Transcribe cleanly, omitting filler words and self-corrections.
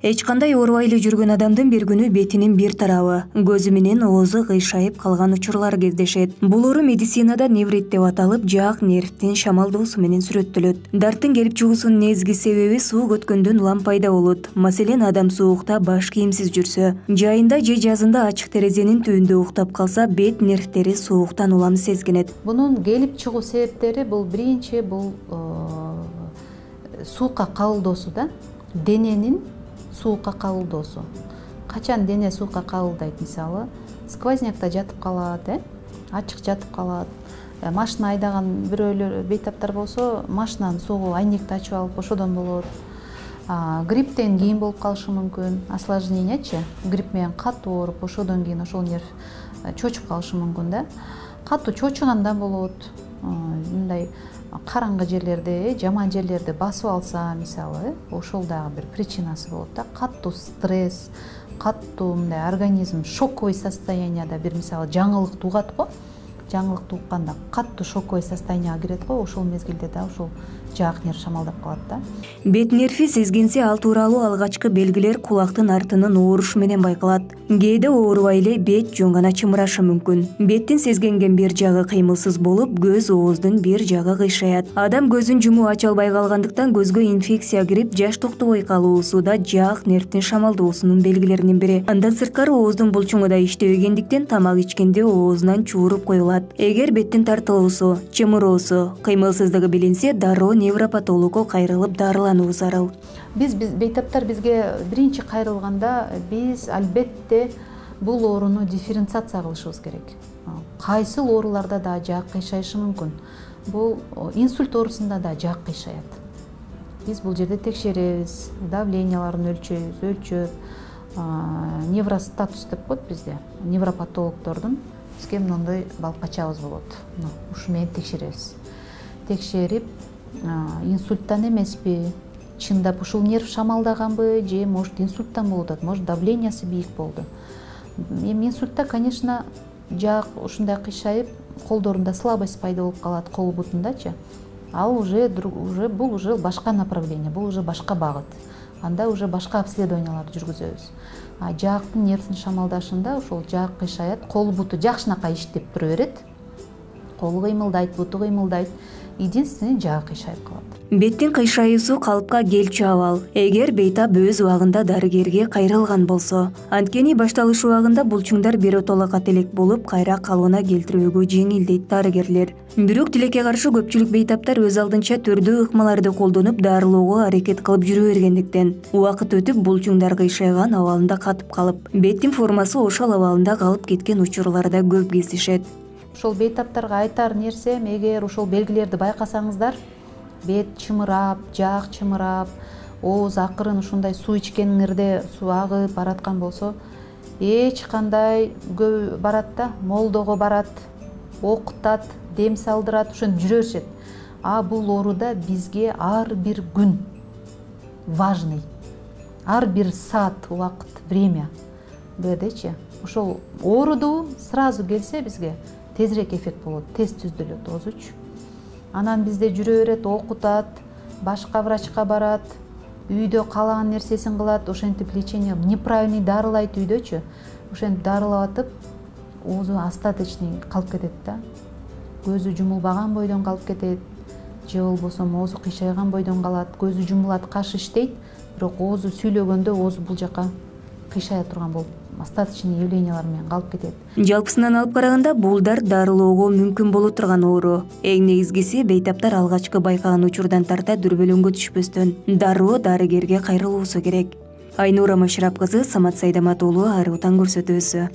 Эч кандай оорубай эле жүргөн адамдын бир күнү бетинин бир тарабы, көзү менен оозу кыйшайып калган учурлар кездешет. Бул оору медицинада неврит деп аталып, жаак нервтин шамалдоосу менен сүрөттөлөт. Дарттын келип чыгуусунун негизги себеби суу көткөндөн улам пайда болот. Маселен, адам суукта баш кийимсиз жүрсө, жайында же жазында ачык терезенин түбүндө уктап калса, бет нервтери сууктан улам сезгенет. Бунун келип чыгуу себептери биринчи суукка кабылдоосу да, дененин суукка кабылдоосу. Качан дене суукка кабылдайт, мисалы, сквознякта жатып калат, ачык жатып калат. Машина айдаган бирөөлөр, бейтаптар болсо, машинанын суугу айнекти ачып алып ошодон болот. Грипптен кийин болуп калышы мүмкүн. Осложнениячы, грипп менен катуу ооруп, ошодон кийин ошол нерв чочуп калышы мүмкүн да. Катуу чочуганда болот. Мындай караңгы жерлерде, жаман жерлерди басып алса, мисалы, ошол дагы бир причинасы болот да. Катуу стресс, катуу мындай организм шоковый состоянияда, бир мисалы жаңылык тугат го. Жаңылык тукканда катуу шоковый состоянияга кирет го, ошол мезгилде да ошол жаак нерв шамалдап калат да. Бет нерви сезгенсе, ал тууралуу алгачкы белгилер кулактын артынын оорушу менен байкалат. Кээде оорубай эле бет жөн гана чымырашы мүмкүн. Беттин сезгенген бир жагы кыймылсыз болуп, көз, ооздун бир жагы кыйшаят. Адам көзүн жумуп ача албай калгандыктан көзгө инфекция кирип, жаш токтобой калуусу да жаак нервтин шамалдоосунун белгилеринин бири. Андан сырткары ооздун булчуңу да иштебегендиктен тамак ичкенде оозунан чууруп коюлат. Эгер беттин тартылуусу, чымыроосу, кыймылсыздыгы билинсе, дароо невропатологко кайрылып дарылануу зарыл. Биз бейтаптар бизге биринчи кайрылганда биз албетте бул ооруну дифференциация кылышыбыз керек. Кайсыл ооруларда да жаак кыйшайышы мүмкүн. Бул инсульт оорусунда да жаак кыйшаят. Биз бул жерде текшеребиз, давленияларын өлчөп, невростатус деп коет бизде, невропатологдордун бизге мындай балкачабыз болот. Ушу менен текшеребиз. Текшерип, инсульттан эмеспи, чындап ушул нерв шамалдаганбы, же может инсульттан болуп атат, может давлениясы бийик болду. Эми инсультта, конечно, жаак ушундай кыйшайып, колдорунда слабость пайда болуп калат, кол бутундачы. Ал бул уже башка направление, бул уже башка багыт. Анда уже башка обследованияларды жүргүзөбүз. Жаактын нервсин шамалдашында ошол жаак кыйшаят, кол буту жакшынакай иштеп тура берет. Колу кыймылдайт, буту кыймылдайт. Единственный жаак кыйшайып калат. Беттин кыйшайуусу калыпка келчү абал. Эгер бейтап өз убагында дарыгерге кайрылган болсо, анткени башталыш убагында булчуңдар биротоло кателек болуп, кайра калыбына келтирүүгө жеңил дейт дарыгерлер. Бирок тилекке каршы көпчүлүк бейтаптар өз алдынча түрдүү ыкмаларды колдонуп дарылоого аракет кылып жүрө бергендиктен, убакыт өтүп булчуңдар кыйшайган абалында катып калып, беттин формасы ошол абалында калып кеткен учурларда көп кездешет. Ошол бейтаптарга айтар нерсем, эгер ошол белгилерди байкасаңыздар, бет чымырап, жаак чымырап, ооз акырын ушундай суу ичкениңерде суу агып бараткан болсо, эч кандай барат да, молдого барат, окутат, дем салдырат, ошентип жүрө беришет. Бул ооруда бизге ар бир күн важный, ар бир саат, убакыт, время бедечи. Ошол ооруду сразу келсе бизге тезирээк эффект болот, тез түздүлөт оозучу. Анан бизде жүрө берет, окутат, башка врачка барат, үйдө каалаган нерсесин кылат, ошентип лечение неправильный дарылайт үйдөчү. Ошентип дарылап атып, оозу остаточный калып кетет да. Көзү жумулбаган бойдон калып кетет, же болбосо оозу кыйшайган бойдон калат, көзү жумулат, каш иштейт, бирок оозу сүйлөгөндө оозу бул жака кыйшая турган болуп, остаточный явлениялар менен калып кетет. Жалпысынан алып караганда, бул дарылоого мүмкүн боло турган оору. Эң негизгиси, бейтаптар алгачкы байкаган учурдан тарта дүрбөлөңгө түшпөстөн дароо дарыгерге кайрылуусу керек. Айнура Машрап кызы, Самат Сайдамат уулу, Ары Отан көрсөтүүсү.